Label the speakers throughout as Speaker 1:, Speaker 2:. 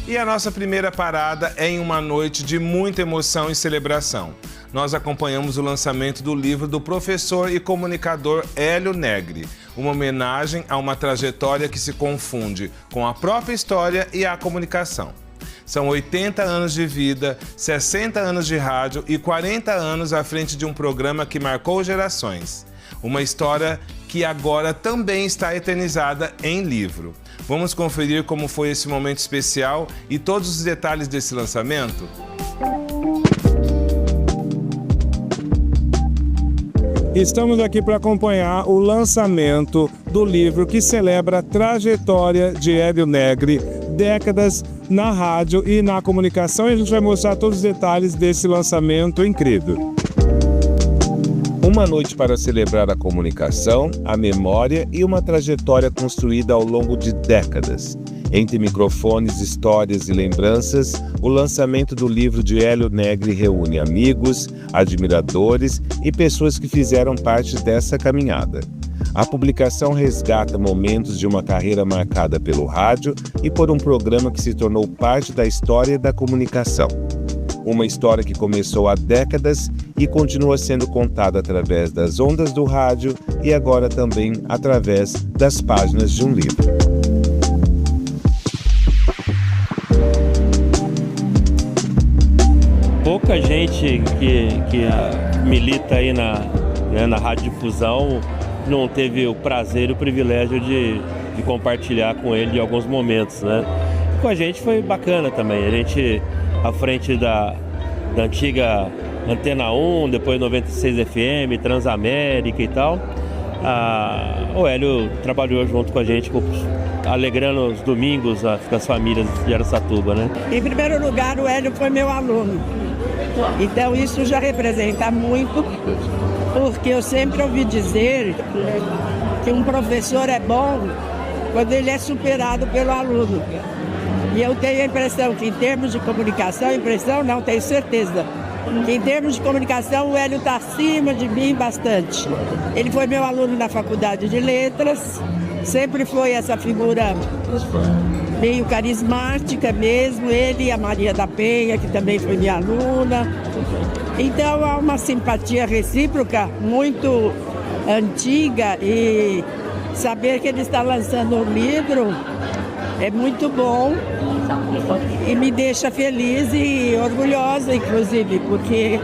Speaker 1: E a nossa primeira parada é em uma noite de muita emoção e celebração. Nós acompanhamos o lançamento do livro do professor e comunicador Hélio Negri, uma homenagem a uma trajetória que se confunde com a própria história e a comunicação. São 80 anos de vida, 60 anos de rádio e 40 anos à frente de um programa que marcou gerações. Uma história que agora também está eternizada em livro. Vamos conferir como foi esse momento especial e todos os detalhes desse lançamento? Estamos aqui para acompanhar o lançamento do livro que celebra a trajetória de Hélio Negri, décadas na rádio e na comunicação, e a gente vai mostrar todos os detalhes desse lançamento incrível. Uma noite para celebrar a comunicação, a memória e uma trajetória construída ao longo de décadas. Entre microfones, histórias e lembranças, o lançamento do livro de Hélio Negri reúne amigos, admiradores e pessoas que fizeram parte dessa caminhada. A publicação resgata momentos de uma carreira marcada pelo rádio e por um programa que se tornou parte da história da comunicação. Uma história que começou há décadas e continua sendo contada através das ondas do rádio e agora também através das páginas de um livro.
Speaker 2: Pouca gente que milita aí na radiodifusão não teve o prazer e o privilégio de compartilhar com ele em alguns momentos, né? Com a gente foi bacana também, a gente à frente da antiga Antena 1, depois 96 FM, Transamérica e tal. O Hélio trabalhou junto com a gente, alegrando os domingos das famílias de Araçatuba, né?
Speaker 3: Em primeiro lugar, o Hélio foi meu aluno. Então isso já representa muito, porque eu sempre ouvi dizer que um professor é bom quando ele é superado pelo aluno. E eu tenho a impressão que em termos de comunicação, tenho certeza, que em termos de comunicação o Hélio está acima de mim bastante. Ele foi meu aluno na Faculdade de Letras, sempre foi essa figura meio carismática mesmo, ele e a Maria da Penha, que também foi minha aluna. Então há uma simpatia recíproca muito antiga e saber que ele está lançando um livro é muito bom e me deixa feliz e orgulhosa, inclusive, porque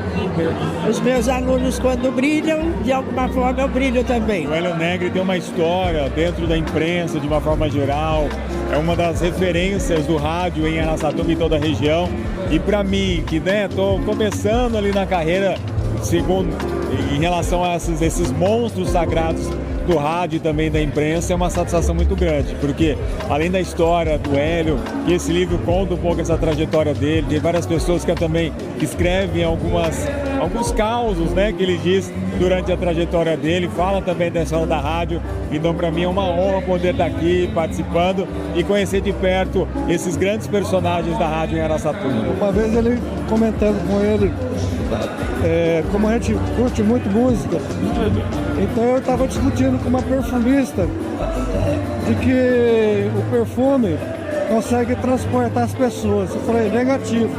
Speaker 3: os meus alunos, quando brilham, de alguma forma eu brilho também.
Speaker 4: O Hélio Negri tem uma história dentro da imprensa, de uma forma geral, é uma das referências do rádio em Araçatuba e toda a região. E para mim, que estou começando ali na carreira, em relação a esses monstros sagrados do rádio e também da imprensa, é uma satisfação muito grande, porque além da história do Hélio, que esse livro conta um pouco essa trajetória dele, tem várias pessoas que também escrevem alguns causos, né, que ele diz durante a trajetória dele, fala também da história da rádio. Então para mim é uma honra poder estar aqui participando e conhecer de perto esses grandes personagens da rádio em Araçatuba.
Speaker 5: Uma vez ele comentando com ele, como a gente curte muito música, então eu estava discutindo com uma perfumista de que o perfume consegue transportar as pessoas. Eu falei, negativo.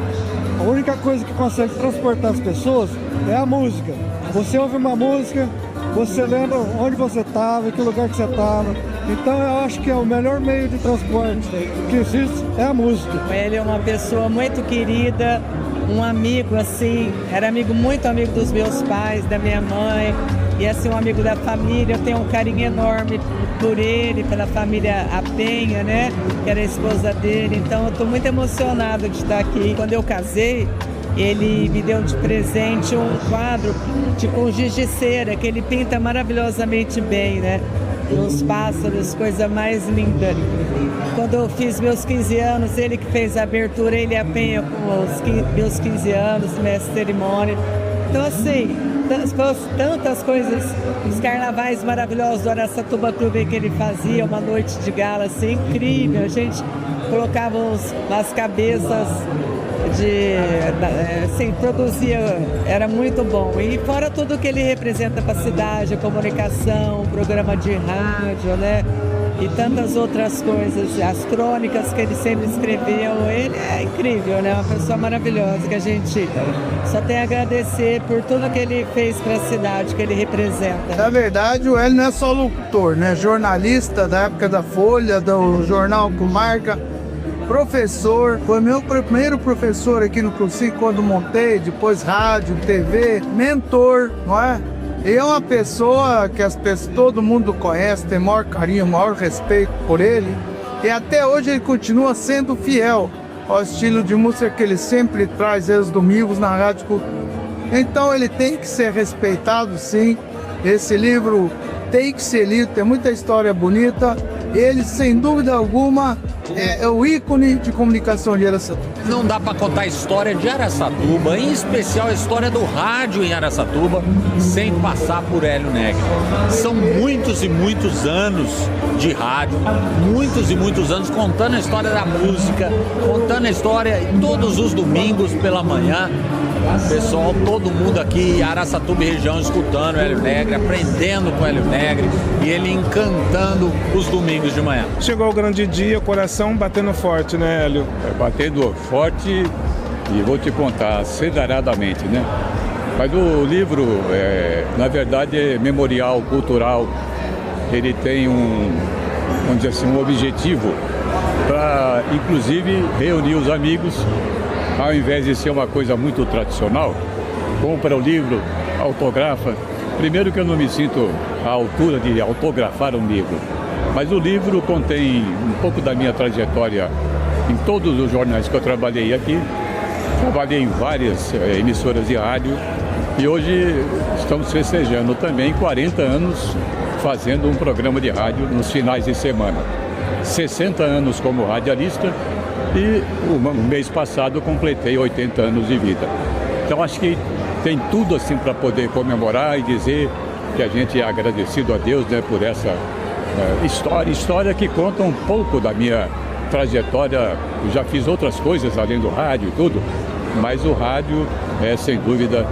Speaker 5: A única coisa que consegue transportar as pessoas é a música. Você ouve uma música, você lembra onde você estava, em que lugar que você estava. Então eu acho que é o melhor meio de transporte que existe é a música.
Speaker 3: Ele é uma pessoa muito querida, um amigo assim, era muito amigo dos meus pais, da minha mãe, e assim um amigo da família. Eu tenho um carinho enorme por ele, pela família A Penha, né, que era a esposa dele. Então eu estou muito emocionada de estar aqui. Quando eu casei, ele me deu de presente um quadro com giz de cera, que ele pinta maravilhosamente bem, né? Os pássaros, coisa mais linda. Quando eu fiz meus 15 anos, ele que fez a abertura, ele e a Penha com os meus 15 anos, mestre de cerimônia. Então assim, tantas coisas, os carnavais maravilhosos do Araçatuba Clube que ele fazia, uma noite de gala assim, incrível. A gente colocava as cabeças produzia, era muito bom. E fora tudo que ele representa para a cidade, a comunicação, o programa de rádio, né? e tantas outras coisas, as crônicas que ele sempre escreveu. Ele é incrível, né? Uma pessoa maravilhosa que a gente só tem a agradecer por tudo que ele fez para a cidade, que ele representa.
Speaker 5: Na verdade, o Hélio não é só locutor, né? Jornalista da época da Folha, do Jornal com Marca, professor, foi meu primeiro professor aqui no Cruci quando montei, depois rádio, TV, mentor, não é? E é uma pessoa que todo mundo conhece, tem maior carinho, maior respeito por ele. E até hoje ele continua sendo fiel ao estilo de música que ele sempre traz aos domingos na Rádio Cultura. Então ele tem que ser respeitado, sim. Esse livro tem que ser lido, tem muita história bonita. Ele, sem dúvida alguma, é o ícone de comunicação de Araçatuba.
Speaker 6: Não dá para contar a história de Araçatuba, em especial a história do rádio em Araçatuba, sem passar por Hélio Negri. São muitos e muitos anos de rádio, muitos e muitos anos contando a história da música, contando a história todos os domingos pela manhã. Pessoal, todo mundo aqui, Araçatuba e região, escutando Hélio Negri, aprendendo com Hélio Negri e ele encantando os domingos de manhã.
Speaker 1: Chegou o grande dia, coração batendo forte, né, Hélio?
Speaker 7: Batendo forte e vou te contar, aceleradamente, né? Mas o livro, na verdade, é memorial, cultural. Ele tem vamos dizer assim, um objetivo para, inclusive, reunir os amigos. Ao invés de ser uma coisa muito tradicional, compra o livro, autografa. Primeiro que eu não me sinto à altura de autografar um livro, mas o livro contém um pouco da minha trajetória em todos os jornais que eu trabalhei aqui. Trabalhei em várias emissoras de rádio e hoje estamos festejando também 40 anos fazendo um programa de rádio nos finais de semana. 60 anos como radialista. E o mês passado eu completei 80 anos de vida. Então acho que tem tudo assim para poder comemorar e dizer que a gente é agradecido a Deus, né, por essa história que conta um pouco da minha trajetória. Eu já fiz outras coisas além do rádio e tudo, mas o rádio é sem dúvida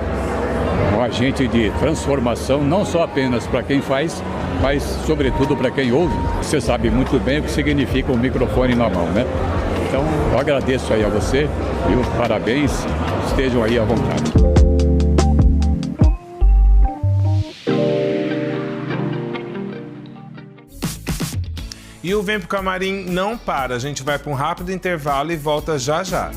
Speaker 7: um agente de transformação, não só apenas para quem faz, mas sobretudo para quem ouve. Você sabe muito bem o que significa um microfone na mão, né? Então, eu agradeço aí a você e parabéns, estejam aí à vontade.
Speaker 1: E o Vem Pro Camarim não para, a gente vai para um rápido intervalo e volta já já.